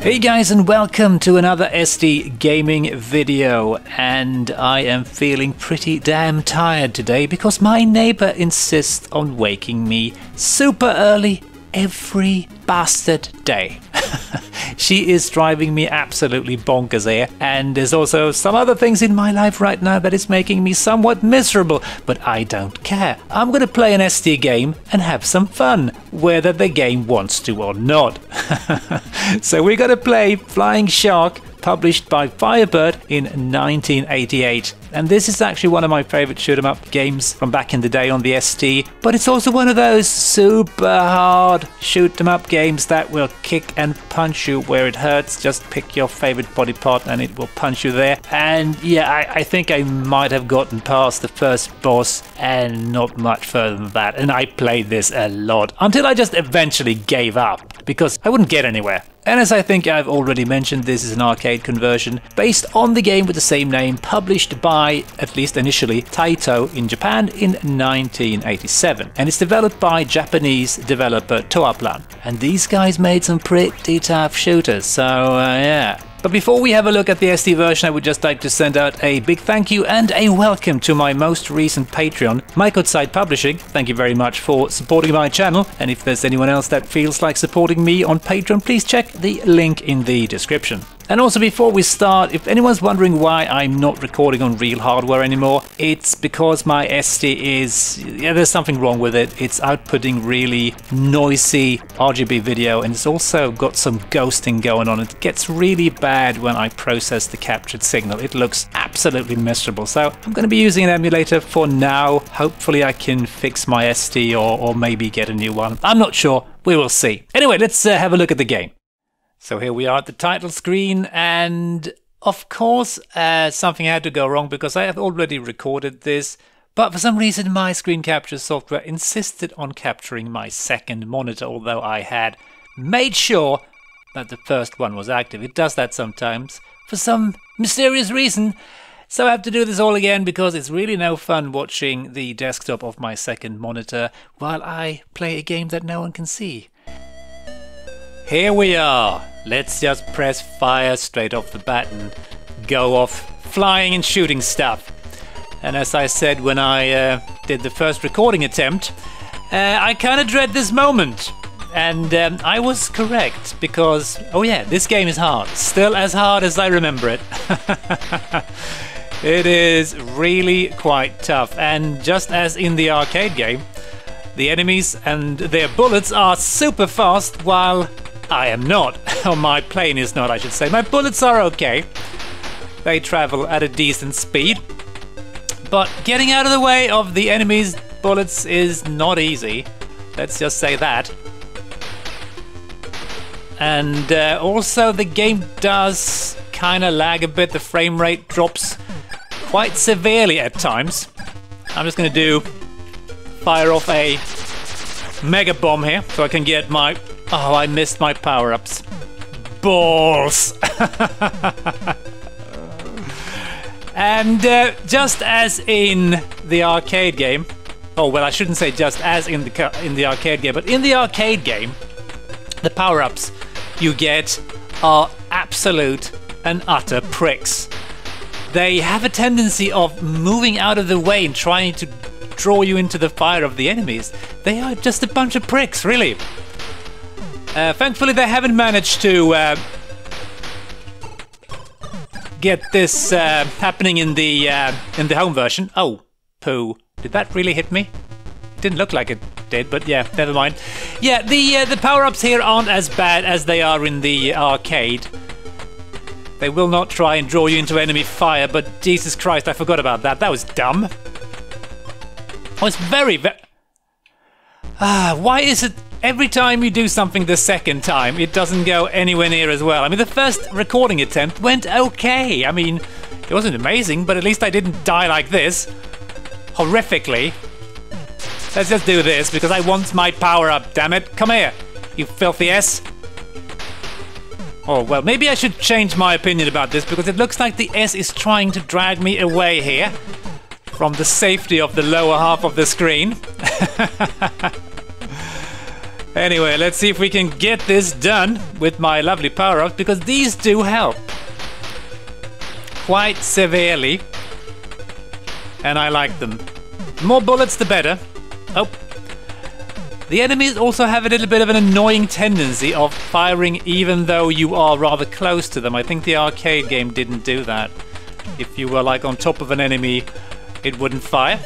Hey guys, and welcome to another SD gaming video. And I am feeling pretty damn tired today because my neighbor insists on waking me super early every bastard day. She is driving me absolutely bonkers here, and there's also some other things in my life right now that is making me somewhat miserable, but I don't care. I'm gonna play an SD game and have some fun, whether the game wants to or not. So we're gonna play Flying Shark, published by Firebird in 1988. And this is actually one of my favorite shoot 'em up games from back in the day on the ST, but it's also one of those super hard shoot 'em up games that will kick and punch you where it hurts. Just pick your favorite body part and it will punch you there. And yeah, I think I might have gotten past the first boss and not much further than that. And I played this a lot until I just eventually gave up because I wouldn't get anywhere. And as I think I've already mentioned, this is an arcade conversion based on the game with the same name, published by, at least initially, Taito in Japan in 1987. And it's developed by Japanese developer Toaplan. And these guys made some pretty tough shooters, so yeah. But before we have a look at the SD version, I would just like to send out a big thank you and a welcome to my most recent Patreon, Side Publishing. Thank you very much for supporting my channel, and if there's anyone else that feels like supporting me on Patreon, please check the link in the description. And also, before we start, if anyone's wondering why I'm not recording on real hardware anymore, it's because my SD is... yeah, there's something wrong with it. It's outputting really noisy RGB video, and it's also got some ghosting going on. It gets really bad when I process the captured signal. It looks absolutely miserable. So I'm going to be using an emulator for now. Hopefully I can fix my SD or maybe get a new one. I'm not sure. We will see. Anyway, let's have a look at the game. So here we are at the title screen, and of course something had to go wrong because I have already recorded this, but for some reason my screen capture software insisted on capturing my second monitor, although I had made sure that the first one was active. It does that sometimes for some mysterious reason. So I have to do this all again because it's really no fun watching the desktop of my second monitor while I play a game that no one can see. Here we are. Let's just press fire straight off the bat and go off flying and shooting stuff. And as I said when I did the first recording attempt, I kind of dread this moment. And I was correct because, oh yeah, this game is hard. Still as hard as I remember it. It is really quite tough. And just as in the arcade game, the enemies and their bullets are super fast while I am not, or my plane is not, I should say. My bullets are okay. They travel at a decent speed. But getting out of the way of the enemy's bullets is not easy. Let's just say that. And also the game does kind of lag a bit. The frame rate drops quite severely at times. I'm just going to fire off a mega bomb here so I can get my... oh, I missed my power-ups. Balls! And just as in the arcade game... oh, well, I shouldn't say just as in the arcade game, but in the arcade game, the power-ups you get are absolute and utter pricks. They have a tendency of moving out of the way and trying to draw you into the fire of the enemies. They are just a bunch of pricks, really. Thankfully, they haven't managed to get this happening in the home version. Oh, poo! Did that really hit me? It didn't look like it did, but yeah, never mind. Yeah, the power-ups here aren't as bad as they are in the arcade. They will not try and draw you into enemy fire, but Jesus Christ, I forgot about that. That was dumb. Oh, it's very. Why is it? Every time you do something the second time, it doesn't go anywhere near as well. I mean, the first recording attempt went okay. I mean, it wasn't amazing, but at least I didn't die like this. Horrifically. Let's just do this, because I want my power up, damn it. Come here, you filthy S. Oh, well, maybe I should change my opinion about this, because it looks like the S is trying to drag me away here from the safety of the lower half of the screen. Anyway, let's see if we can get this done with my lovely power-ups, because these do help quite severely, and I like them. The more bullets, the better. Oh. The enemies also have a little bit of an annoying tendency of firing even though you are rather close to them. I think the arcade game didn't do that. If you were like on top of an enemy, it wouldn't fire.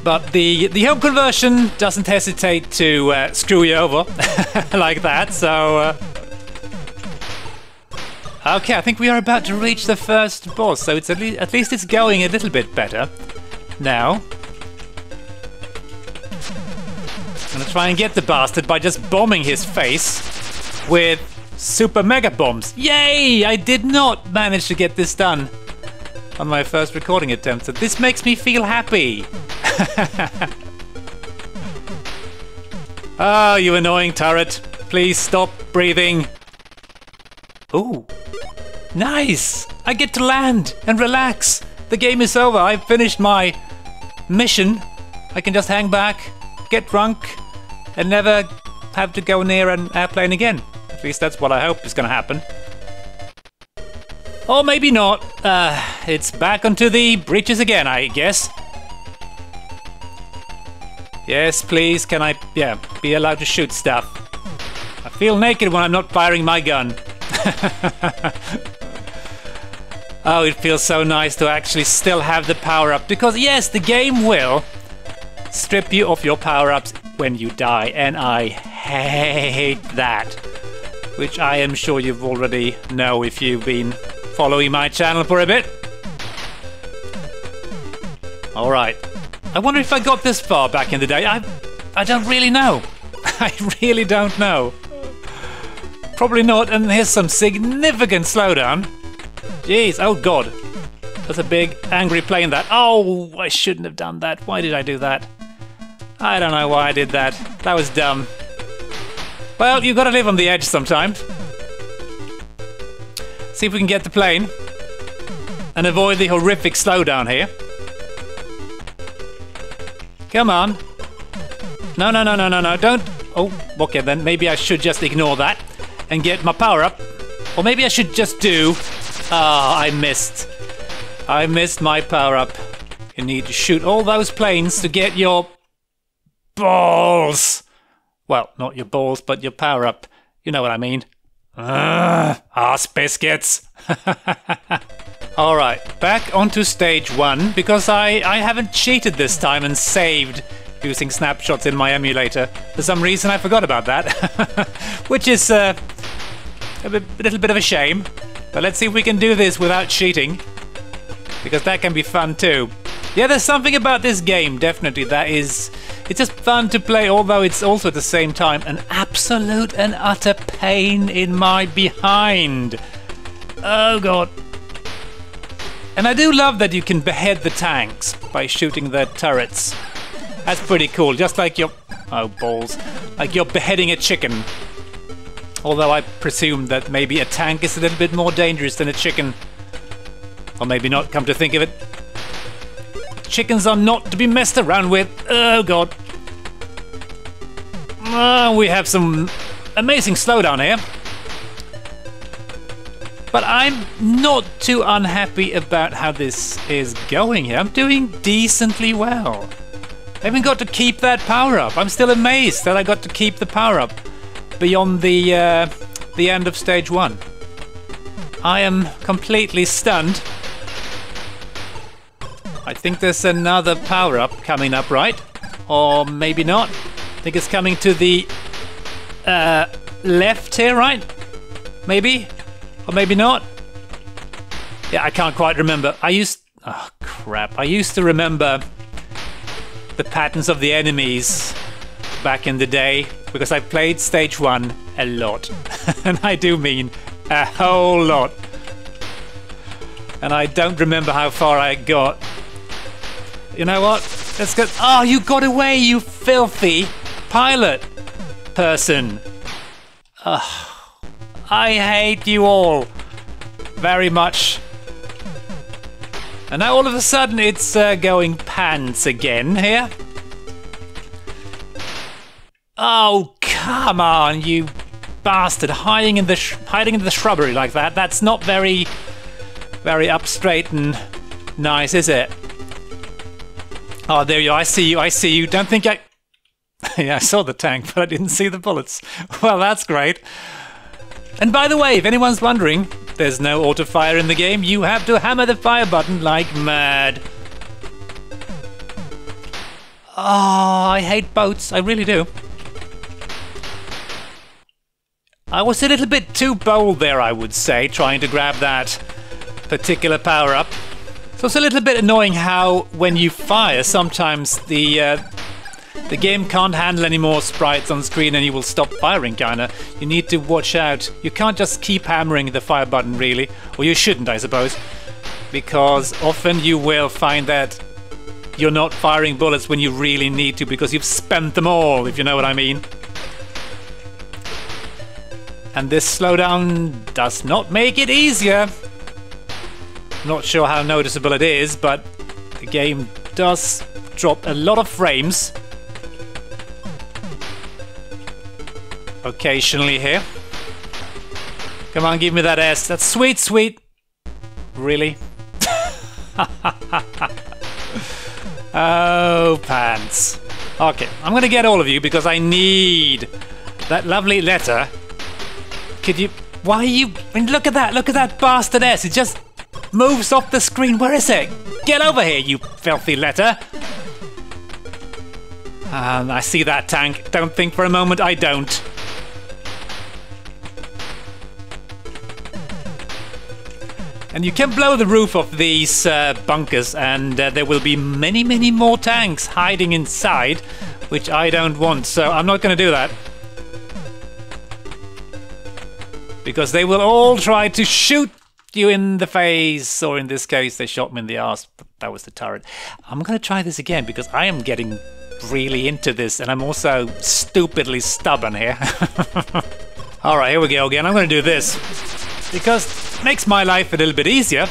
But the home conversion doesn't hesitate to screw you over like that, so... Okay, I think we are about to reach the first boss, so it's at least it's going a little bit better now. I'm gonna try and get the bastard by just bombing his face with super mega bombs. Yay! I did not manage to get this done on my first recording attempt, so this makes me feel happy. Oh, you annoying turret. Please stop breathing. Ooh. Nice! I get to land and relax. The game is over. I've finished my mission. I can just hang back, get drunk, and never have to go near an airplane again. At least that's what I hope is going to happen. Or maybe not. It's back onto the breaches again, I guess. Yes, please, can I, be allowed to shoot stuff? I feel naked when I'm not firing my gun. Oh, it feels so nice to actually still have the power-up, because yes, the game will strip you of your power-ups when you die, and I hate that. Which I am sure you've already know if you've been following my channel for a bit. Alright. I wonder if I got this far back in the day. I don't really know. I really don't know. Probably not, and here's some significant slowdown. Jeez, oh god. That's a big angry plane that. Oh, I shouldn't have done that. Why did I do that? I don't know why I did that. That was dumb. Well, you've got to live on the edge sometimes. See if we can get the plane and avoid the horrific slowdown here. Come on. No, no, no, no, no, no, don't. Oh, okay then. Maybe I should just ignore that and get my power up. Or maybe I should just do... Ah, I missed. I missed my power up. You need to shoot all those planes to get your... balls. Well, not your balls, but your power up. You know what I mean. Arse biscuits. Alright, back onto stage 1, because I haven't cheated this time and saved using snapshots in my emulator. For some reason I forgot about that. Which is a little bit of a shame. But let's see if we can do this without cheating, because that can be fun too. Yeah, there's something about this game, definitely, that is... It's just fun to play, although it's also at the same time an absolute and utter pain in my behind. Oh god. And I do love that you can behead the tanks by shooting their turrets. That's pretty cool, just like you're... Oh, balls. Like you're beheading a chicken. Although I presume that maybe a tank is a little bit more dangerous than a chicken. Or maybe not, come to think of it. Chickens are not to be messed around with. Oh god. We have some amazing slowdown here. But I'm not too unhappy about how this is going here. I'm doing decently well. I haven't got to keep that power up. I'm still amazed that I got to keep the power up beyond the end of stage 1. I am completely stunned. I think there's another power-up coming up, right? Or maybe not. I think it's coming to the left here, right? Maybe? Or maybe not? Yeah, I can't quite remember. Oh, crap. I used to remember the patterns of the enemies back in the day, because I played stage 1 a lot. And I do mean a whole lot. And I don't remember how far I got. You know what? Let's go. Oh, you got away, you filthy pilot person. I hate you all very much. And now all of a sudden it's going pants again here. Oh, come on, you bastard. Hiding in the shrubbery like that. That's not very up straight and nice, is it? Oh, there you are. I see you. I see you. Don't think I... Yeah, I saw the tank, but I didn't see the bullets. Well, that's great. And by the way, if anyone's wondering, there's no auto-fire in the game. You have to hammer the fire button like mad. Oh, I hate boats. I really do. I was a little bit too bold there, I would say, trying to grab that particular power-up. So it's a little bit annoying how, when you fire, sometimes the game can't handle any more sprites on screen and you will stop firing, kinda. You need to watch out. You can't just keep hammering the fire button, really. Or you shouldn't, I suppose. Because often you will find that you're not firing bullets when you really need to because you've spent them all, if you know what I mean. And this slowdown does not make it easier. Not sure how noticeable it is, but the game does drop a lot of frames occasionally here. Come on, give me that S. That's sweet, sweet. Really? Oh, pants. Okay, I'm gonna get all of you because I need that lovely letter. Could you... Why are you... I mean, look at that bastard S. It just moves off the screen. Where is it? Get over here, you filthy letter. I see that tank. Don't think for a moment I don't. And you can blow the roof of these bunkers and there will be many, many more tanks hiding inside, which I don't want, so I'm not going to do that. Because they will all try to shoot you in the face, or in this case they shot me in the ass, but that was the turret. I'm going to try this again because I am getting really into this and I'm also stupidly stubborn here. Alright, here we go again. I'm going to do this because it makes my life a little bit easier.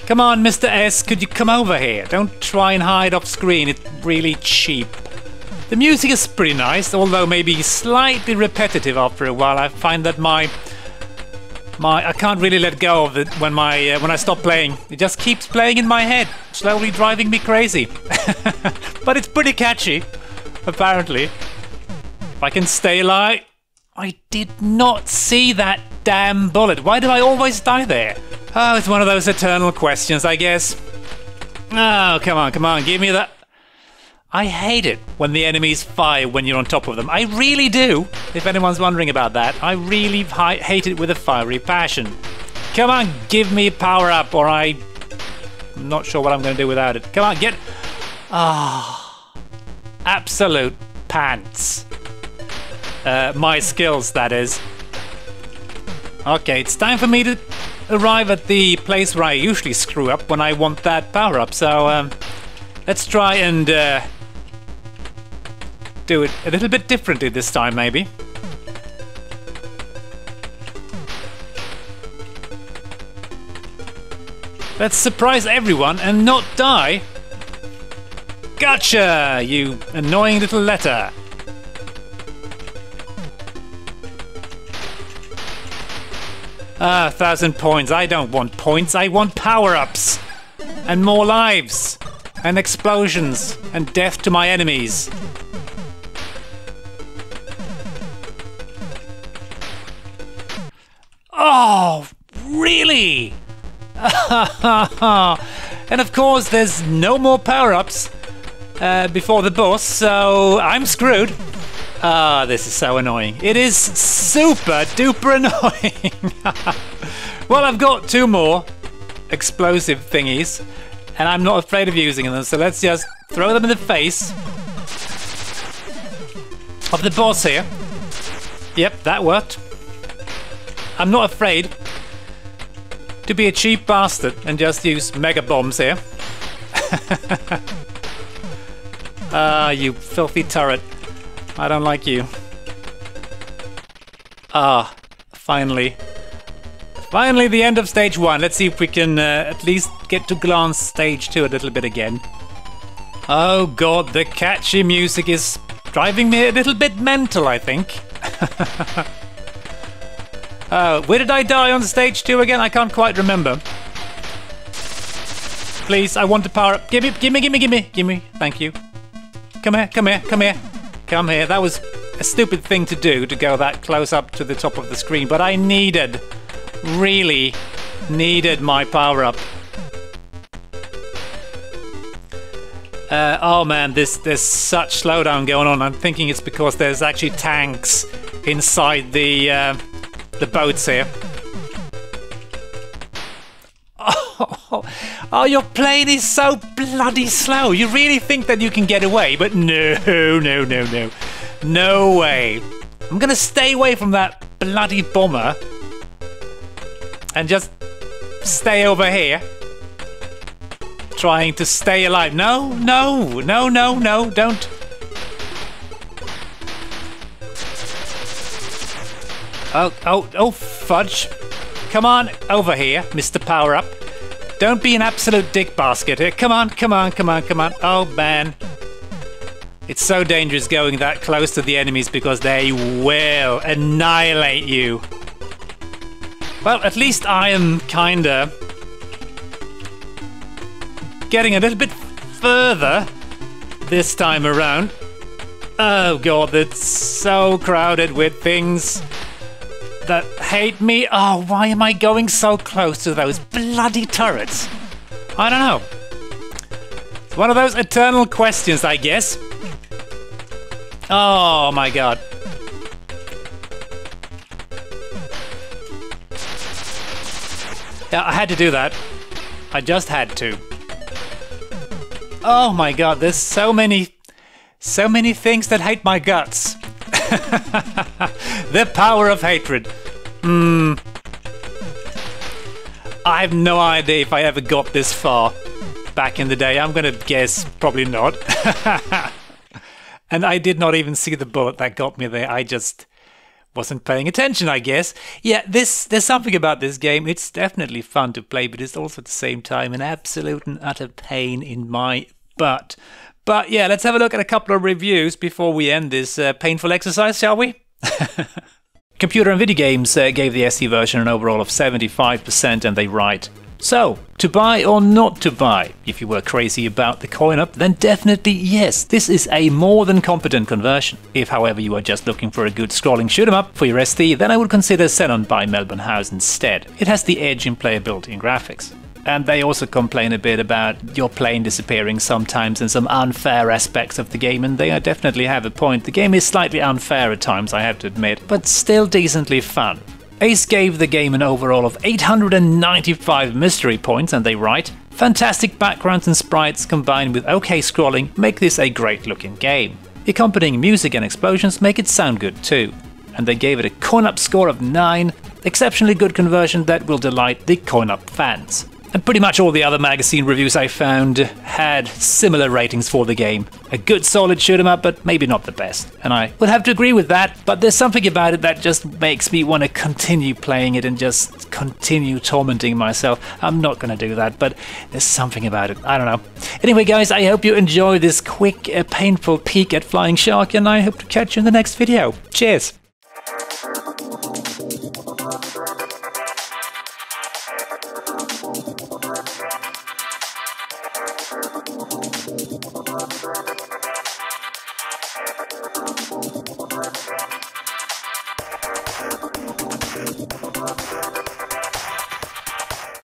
Come on, Mr. S, could you come over here? Don't try and hide off screen, it's really cheap. The music is pretty nice, although maybe slightly repetitive after a while. I find that I can't really let go of it when I stop playing. It just keeps playing in my head, slowly driving me crazy. But it's pretty catchy, apparently. If I can stay alive. I did not see that damn bullet. Why do I always die there? Oh, it's one of those eternal questions, I guess. Oh, come on, give me that. I hate it when the enemies fire when you're on top of them. I really do, if anyone's wondering about that. I really hate it with a fiery passion. Come on, give me power up or I'm not sure what I'm going to do without it. Come on, get... Ah, absolute pants. My skills, that is. Okay, it's time for me to arrive at the place where I usually screw up when I want that power up. So let's try and do it a little bit differently this time, maybe. Let's surprise everyone and not die. Gotcha, you annoying little letter. Ah, 1,000 points. I don't want points. I want power-ups. And more lives. And explosions. And death to my enemies. Oh, really? And of course, there's no more power-ups before the boss, so I'm screwed. Ah, this is so annoying. It is super duper annoying. Well, I've got 2 more explosive thingies, and I'm not afraid of using them, so let's just throw them in the face of the boss here. Yep, that worked. I'm not afraid to be a cheap bastard and just use mega bombs here. Ah, you filthy turret. I don't like you. Ah, finally. Finally the end of stage 1. Let's see if we can at least get to glance stage 2 a little bit again. Oh god, the catchy music is Driving me a little bit mental, I think. Where did I die on stage 2 again? I can't quite remember. Please, I want to power up. Gimme. Thank you. Come here. That was a stupid thing to do, to go that close up to the top of the screen, but I really needed my power up. Oh man, there's such slowdown going on. I'm thinking it's because there's actually tanks inside the boats here. Oh, your plane is so bloody slow. You really think that you can get away, but no. No way. I'm gonna stay away from that bloody bomber and just stay over here, trying to stay alive. No, don't. Oh, fudge. Come on over here, Mr. Power Up. Don't be an absolute dick basket here. Come on. Oh, man. It's so dangerous going that close to the enemies because they will annihilate you. Well, at least I am kinda getting a little bit further this time around. Oh god, it's so crowded with things that hate me. Oh, why am I going so close to those bloody turrets? I don't know. It's one of those eternal questions, I guess. Oh my god. Yeah, I had to do that. I just had to. Oh my god, there's so many things that hate my guts. The power of hatred. I have no idea if I ever got this far back in the day. I'm gonna guess probably not. And I did not even see the bullet that got me there. I just wasn't paying attention, I guess. Yeah, there's something about this game. It's definitely fun to play, but it's also at the same time an absolute and utter pain in my butt. But yeah, let's have a look at a couple of reviews before we end this painful exercise, shall we? Computer and Video Games gave the ST version an overall of 75%, and they write, so, to buy or not to buy? If you were crazy about the coin-op, then definitely yes, this is a more than competent conversion. If however you are just looking for a good scrolling shoot-'em-up for your ST, then I would consider Xenon by Melbourne House instead. It has the edge in playability and graphics. And they also complain a bit about your plane disappearing sometimes and some unfair aspects of the game, and they definitely have a point. The game is slightly unfair at times, I have to admit, but still decently fun. Ace gave the game an overall of 895 mystery points, and they write, fantastic backgrounds and sprites combined with okay scrolling make this a great looking game. The accompanying music and explosions make it sound good too. And they gave it a coin-up score of 9, exceptionally good conversion that will delight the coin-up fans. And pretty much all the other magazine reviews I found had similar ratings for the game. A good solid shoot 'em up, but maybe not the best. And I would have to agree with that, but there's something about it that just makes me want to continue playing it and just continue tormenting myself. I'm not going to do that, but there's something about it. I don't know. Anyway, guys, I hope you enjoyed this quick, painful peek at Flying Shark, and I hope to catch you in the next video. Cheers!